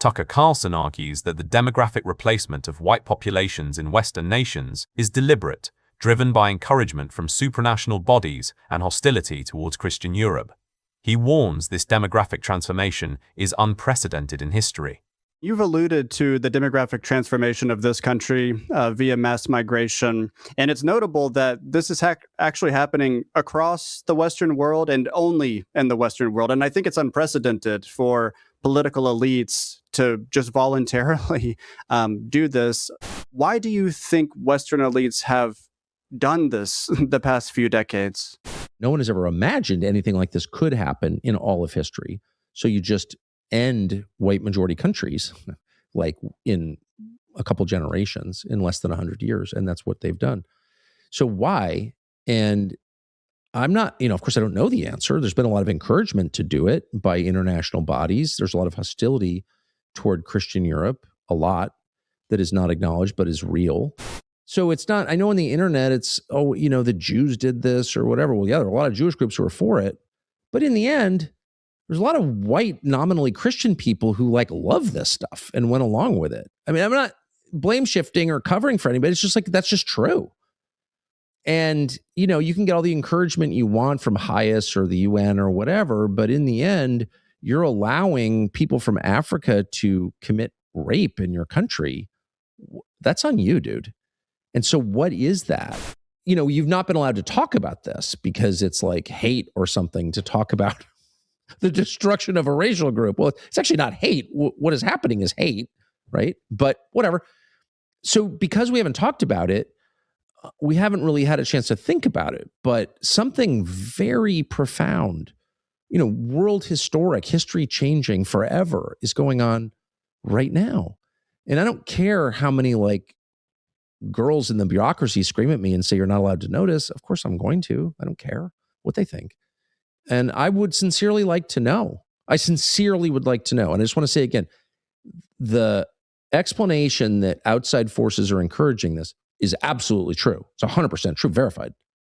Tucker Carlson argues that the demographic replacement of white populations in Western nations is deliberate, driven by encouragement from supranational bodies and hostility towards Christian Europe. He warns this demographic transformation is unprecedented in history. You've alluded to the demographic transformation of this country via mass migration, and it's notable that this is actually happening across the Western world and only in the Western world. And I think it's unprecedented for political elites to just voluntarily do this. Why do you think Western elites have done this the past few decades? No one has ever imagined anything like this could happen in all of history. So you just end white majority countries like in a couple generations, in less than 100 years. And that's what they've done. So why? And I'm not, of course, I don't know the answer. There's been a lot of encouragement to do it by international bodies. There's a lot of hostility toward Christian Europe, a lot that is not acknowledged, but is real. So it's not, I know on the internet, it's, the Jews did this or whatever. Well, yeah, there are a lot of Jewish groups who are for it. But in the end, there's a lot of white, nominally Christian people who love this stuff and went along with it. I mean, I'm not blame shifting or covering for anybody. It's just that's just true. And, you can get all the encouragement you want from HIAS or the UN or whatever, but in the end, you're allowing people from Africa to commit rape in your country. That's on you, dude. And so what is that? You've not been allowed to talk about this because it's like hate or something to talk about the destruction of a racial group. Well, it's actually not hate. What is happening is hate, right? But whatever. So because we haven't talked about it, we haven't really had a chance to think about it. But something very profound, world historic, history changing forever is going on right now. And I don't care how many girls in the bureaucracy scream at me and say you're not allowed to notice. Of course I'm going to. I don't care what they think. And I would sincerely like to know. I sincerely would like to know. And I just want to say again, the explanation that outside forces are encouraging this is absolutely true. It's 100% true, verified.